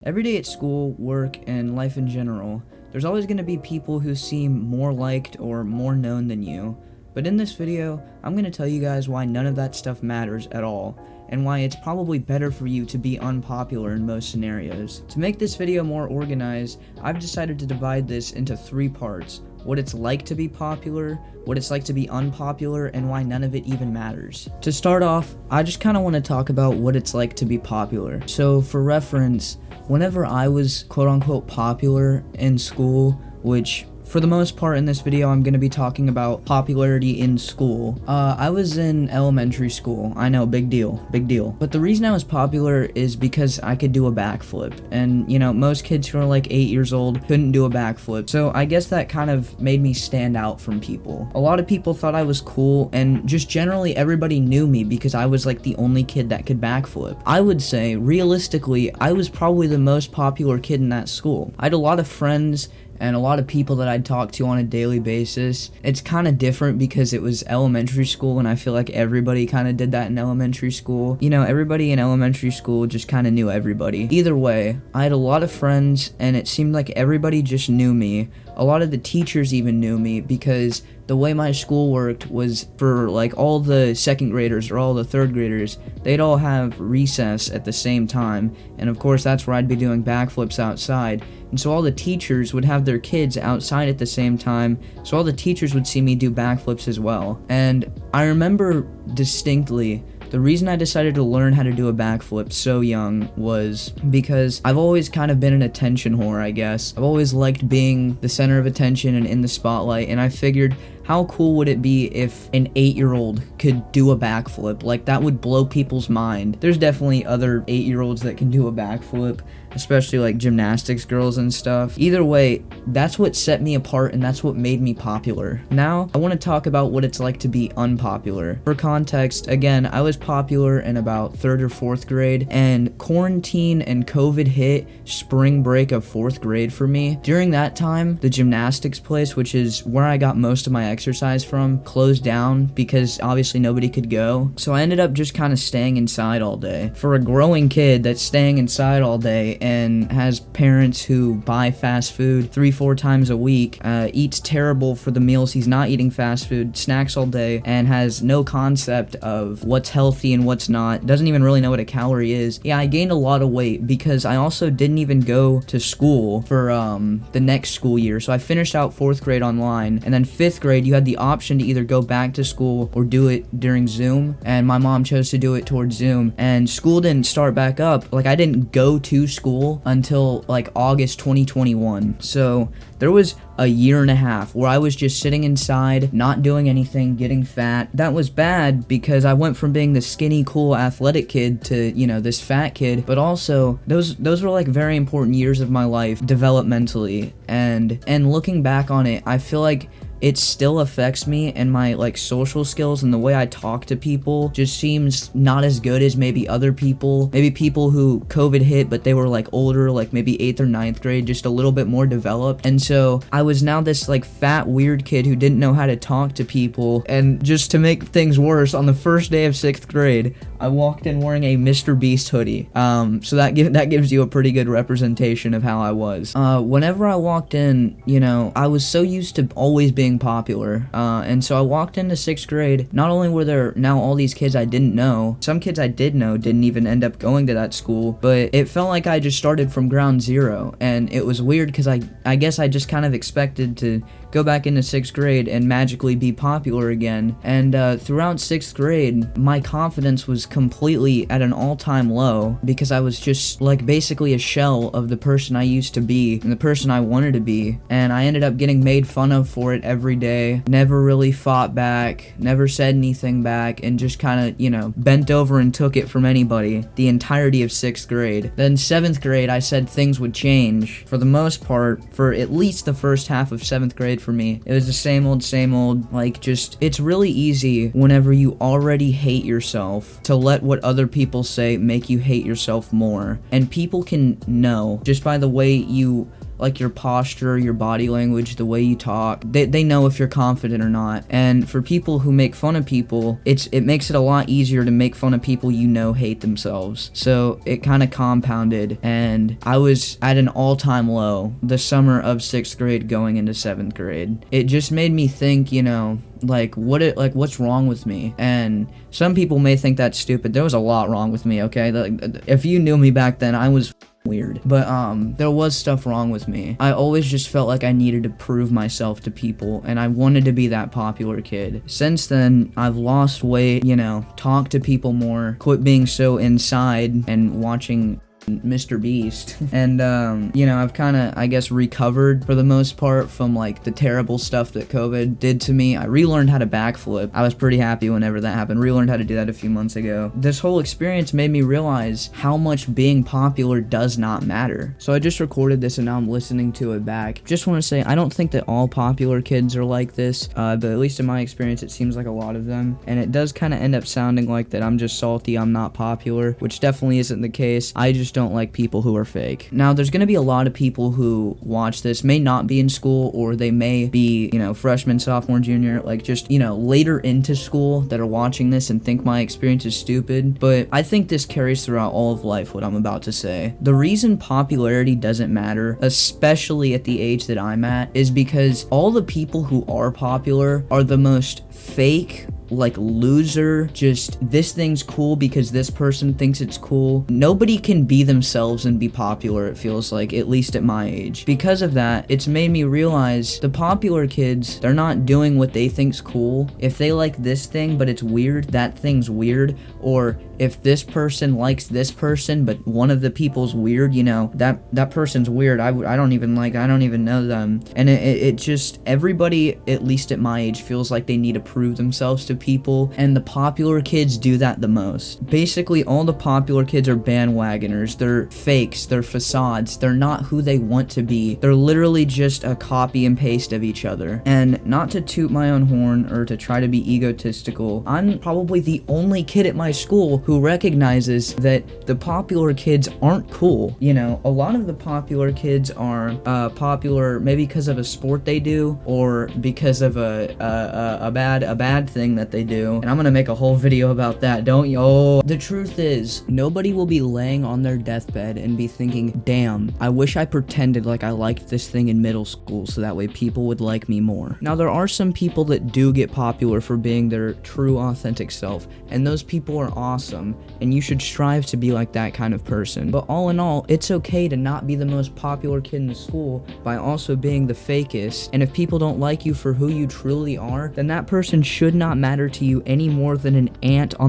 Every day at school, work, and life in general, there's always going to be people who seem more liked or more known than you. But in this video, I'm going to tell you guys why none of that stuff matters at all, and why it's probably better for you to be unpopular in most scenarios. To make this video more organized, I've decided to divide this into 3 parts: what it's like to be popular, what it's like to be unpopular, and why none of it even matters. To start off, I just kind of want to talk about what it's like to be popular. So for reference, whenever I was quote-unquote popular in school, which for the most part in this video I'm going to be talking about popularity in school. I was in elementary school. I know, big deal. But the reason I was popular is because I could do a backflip. And, you know, most kids who are like 8 years old couldn't do a backflip. So I guess that kind of made me stand out from people. A lot of people thought I was cool, and just generally everybody knew me because I was like the only kid that could backflip. I would say, realistically, I was probably the most popular kid in that school. I had a lot of friends and a lot of people that I'd talk to on a daily basis. It's kind of different because it was elementary school, and I feel like everybody kind of did that in elementary school. You know, everybody in elementary school just kind of knew everybody. Either way, I had a lot of friends, and it seemed like everybody just knew me. A lot of the teachers even knew me because the way my school worked was for like all the second graders or all the third graders, they'd all have recess at the same time, and of course that's where I'd be doing backflips outside. And so all the teachers would have their kids outside at the same time, so all the teachers would see me do backflips as well. And I remember distinctly the reason I decided to learn how to do a backflip so young was because I've always kind of been an attention whore, I guess. I've always liked being the center of attention and in the spotlight, and I figured, how cool would it be if an 8-year-old could do a backflip? Like, that would blow people's mind. There's definitely other 8-year-olds that can do a backflip, especially like gymnastics girls and stuff. Either way, that's what set me apart, and that's what made me popular. Now, I want to talk about what it's like to be unpopular. For context, again, I was popular in about 3rd or 4th grade, and quarantine and COVID hit spring break of 4th grade for me. During that time, the gymnastics place, which is where I got most of my exercise from, closed down because obviously nobody could go. So I ended up just kind of staying inside all day. For a growing kid that's staying inside all day and has parents who buy fast food 3-4 times a week, eats terrible for the meals he's not eating fast food, snacks all day, and has no concept of what's healthy and what's not, doesn't even really know what a calorie is. Yeah, I gained a lot of weight because I also didn't even go to school for the next school year. So I finished out 4th grade online, and then 5th grade you had the option to either go back to school or do it during Zoom, and my mom chose to do it towards Zoom, and school didn't start back up. Like, I didn't go to school until like August 2021. So there was a year and a half where I was just sitting inside, not doing anything, getting fat. That was bad because I went from being the skinny, cool, athletic kid to, you know, this fat kid. But also, those were like very important years of my life developmentally. And looking back on it, I feel like it still affects me, and my like social skills and the way I talk to people just seems not as good as maybe other people. Maybe people who COVID hit but they were like older, like maybe 8th or 9th grade, just a little bit more developed. And so I was now this like fat weird kid who didn't know how to talk to people. And just to make things worse, on the first day of 6th grade I walked in wearing a Mr. Beast hoodie. So that gives you a pretty good representation of how I was. Whenever I walked in, you know, I was so used to always being popular, and so I walked into 6th grade. Not only were there now all these kids I didn't know, some kids I did know didn't even end up going to that school, but it felt like I just started from ground zero, and it was weird because I guess I just kind of expected to go back into 6th grade and magically be popular again. And throughout 6th grade, my confidence was completely at an all-time low because I was just like basically a shell of the person I used to be and the person I wanted to be, and I ended up getting made fun of for it every day. Never really fought back, never said anything back, and just kind of, you know, bent over and took it from anybody the entirety of 6th grade. Then 7th grade, I said things would change. For the most part, for at least the first half of 7th grade for me, it was the same old, like, just, it's really easy whenever you already hate yourself to let what other people say make you hate yourself more. And people can know just by the way you like your posture, your body language, the way you talk. They know if you're confident or not. And for people who make fun of people, it makes it a lot easier to make fun of people you know hate themselves. So it kind of compounded, and I was at an all-time low the summer of 6th grade going into 7th grade. It just made me think, what's wrong with me? And some people may think that's stupid. There was a lot wrong with me, okay? If you knew me back then, I was weird, but there was stuff wrong with me. I always just felt like I needed to prove myself to people, and I wanted to be that popular kid. Since then, I've lost weight, talked to people more, quit being so inside and watching Mr. Beast, and I've kind of, I guess, recovered for the most part from like the terrible stuff that COVID did to me. I relearned how to backflip. I was pretty happy whenever that happened. Relearned how to do that a few months ago. This whole experience made me realize how much being popular does not matter. So I just recorded this and now I'm listening to it back. Just want to say, I don't think that all popular kids are like this, but at least in my experience it seems like a lot of them, and it does kind of end up sounding like that I'm just salty, I'm not popular, which definitely isn't the case. I just don't like people who are fake. Now, there's gonna be a lot of people who watch this, may not be in school, or they may be, freshman, sophomore, junior, later into school, that are watching this and think my experience is stupid, but I think this carries throughout all of life, what I'm about to say. The reason popularity doesn't matter, especially at the age that I'm at, is because all the people who are popular are the most fake, loser, just this thing's cool because this person thinks it's cool. Nobody can be themselves and be popular, it feels like, at least at my age. Because of that, it's made me realize the popular kids, they're not doing what they think's cool. If they like this thing but it's weird, that thing's weird. Or if this person likes this person but one of the people's weird, that person's weird. I don't even know them. And it just, everybody, at least at my age, feels like they need to prove themselves to people, and the popular kids do that the most. Basically, all the popular kids are bandwagoners. They're fakes, they're facades, they're not who they want to be. They're literally just a copy and paste of each other. And not to toot my own horn or to try to be egotistical, I'm probably the only kid at my school who recognizes that the popular kids aren't cool. A lot of the popular kids are popular maybe because of a sport they do, or because of a bad thing that they do, and I'm gonna make a whole video about that, don't you? Oh, the truth is, nobody will be laying on their deathbed and be thinking, damn, I wish I pretended like I liked this thing in middle school so that way people would like me more. Now, there are some people that do get popular for being their true, authentic self, and those people are awesome, and you should strive to be like that kind of person. But all in all, it's okay to not be the most popular kid in the school by also being the fakest, and if people don't like you for who you truly are, then that person should not matter to you any more than an ant on